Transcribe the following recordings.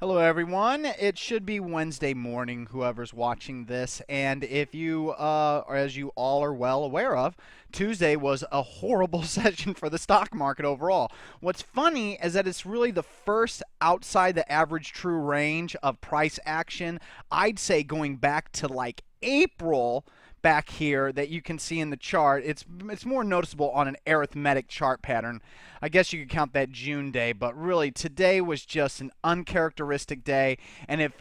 Hello, everyone. It should be Wednesday morning, whoever's watching this. And if you, or as you all are well aware of, Tuesday was a horrible session for the stock market overall. What's funny is that it's really the first outside the average true range of price action, I'd say going back to like April back here that you can see in the chart. It's more noticeable on an arithmetic chart pattern. I guess you could count that June day, but really today was just an uncharacteristic day. And if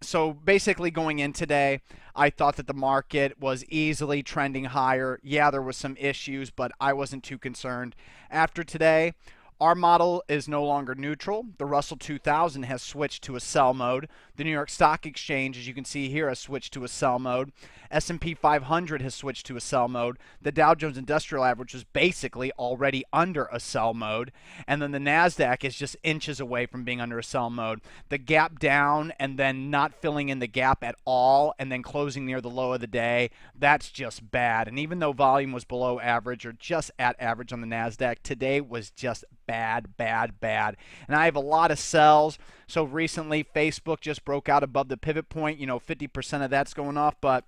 so basically going in today, I thought that the market was easily trending higher. Yeah, there was some issues, but I wasn't too concerned. After today, our model is no longer neutral. The Russell 2000 has switched to a sell mode. The New York Stock Exchange, as you can see here, has switched to a sell mode. S&P 500 has switched to a sell mode. The Dow Jones Industrial Average was basically already under a sell mode. And then the NASDAQ is just inches away from being under a sell mode. The gap down and then not filling in the gap at all and then closing near the low of the day, that's just bad. And even though volume was below average or just at average on the NASDAQ, today was just bad, bad, bad. And I have a lot of sells. So recently, Facebook just broke out above the pivot point. 50% of that's going off, but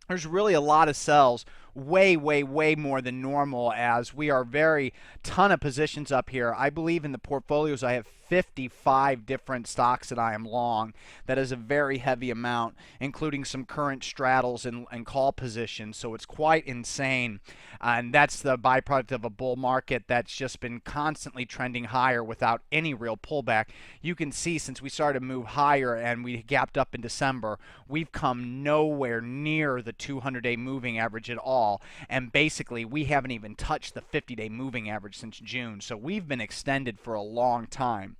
there's really a lot of sells, way, way, way more than normal, as we are very ton of positions up here. I believe in the portfolios I have 55 different stocks that I am long. That is a very heavy amount, including some current straddles and call positions. So it's quite insane. And that's the byproduct of a bull market that's just been constantly trending higher without any real pullback. You can see since we started to move higher and we gapped up in December, we've come nowhere near the 200-day moving average at all. And basically, we haven't even touched the 50-day moving average since June. So we've been extended for a long time.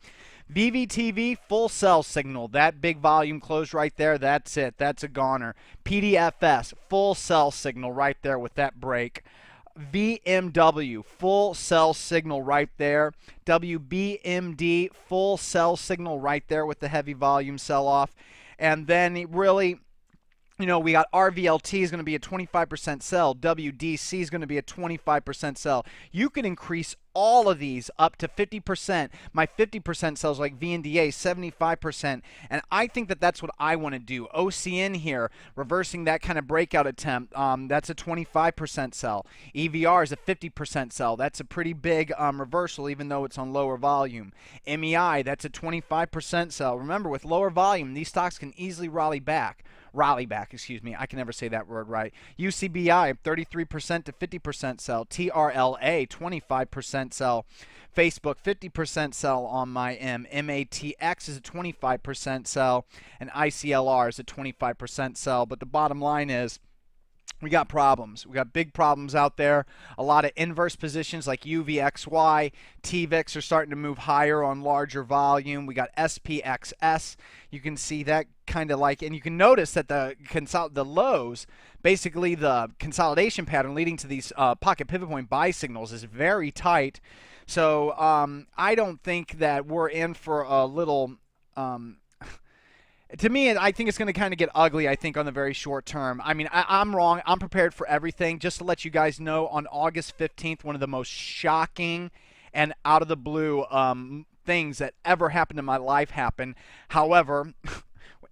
VVTV, full sell signal. That big volume closed right there. That's it. That's a goner. PDFS, full sell signal right there with that break. VMW, full sell signal right there. WBMD, full sell signal right there with the heavy volume sell off. And then really, we got RVLT is going to be a 25% sell. WDC is going to be a 25% sell. You can increase all of these up to 50%. My 50% sells like VNDA, 75%. And I think that that's what I want to do. OCN here, reversing that kind of breakout attempt, that's a 25% sell. EVR is a 50% sell. That's a pretty big reversal, even though it's on lower volume. MEI, that's a 25% sell. Remember, with lower volume, these stocks can easily rally back. I can never say that word right. UCBI, 33% to 50% sell. TRLA, 25% sell. Facebook, 50% sell on my M. MATX is a 25% sell. And ICLR is a 25% sell. But the bottom line is, we got problems. We got big problems out there. A lot of inverse positions like UVXY. TVIX are starting to move higher on larger volume. We got SPXS. You can see that kind of like, and you can notice that the lows, basically the consolidation pattern leading to these pocket pivot point buy signals is very tight. So I don't think that we're in for a little to me, I think it's going to kind of get ugly, I think, on the very short term. I mean, I'm wrong. I'm prepared for everything. Just to let you guys know, on August 15th, one of the most shocking and out of the blue things that ever happened in my life happened. However,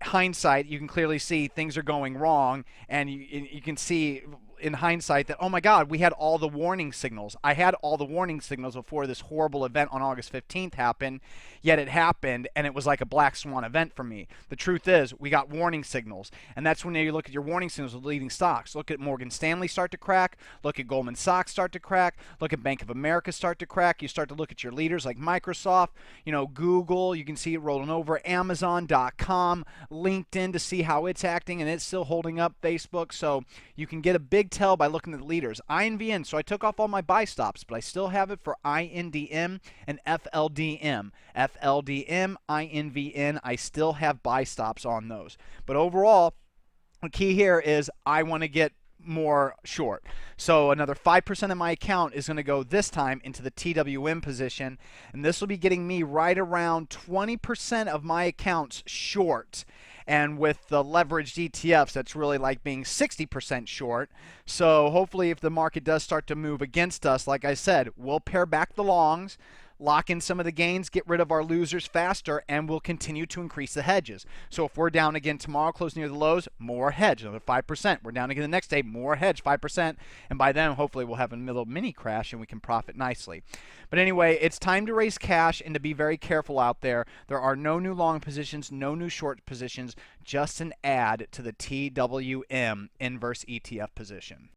hindsight, you can clearly see things are going wrong, and you can see in hindsight that, oh my God, we had all the warning signals. I had all the warning signals before this horrible event on August 15th happened, yet it happened, and it was like a black swan event for me. The truth is, we got warning signals, and that's when you look at your warning signals with leading stocks. Look at Morgan Stanley start to crack, look at Goldman Sachs start to crack, look at Bank of America start to crack. You start to look at your leaders like Microsoft, Google, you can see it rolling over, Amazon.com, LinkedIn to see how it's acting, and it's still holding up, Facebook. So you can get a big tell by looking at the leaders. INVN, so I took off all my buy stops, but I still have it for INDM and FLDM. FLDM, INVN, I still have buy stops on those. But overall, the key here is I want to get more short. So another 5% of my account is going to go this time into the TWM position, and this will be getting me right around 20% of my accounts short. And with the leveraged ETFs, that's really like being 60% short. So hopefully if the market does start to move against us, like I said, we'll pare back the longs. lock in some of the gains, get rid of our losers faster, and we'll continue to increase the hedges. So if we're down again tomorrow, close near the lows, more hedge, another 5%. We're down again the next day, more hedge, 5%. And by then, hopefully, we'll have a little mini crash and we can profit nicely. But anyway, it's time to raise cash and to be very careful out there. There are no new long positions, no new short positions, just an add to the TWM inverse ETF position.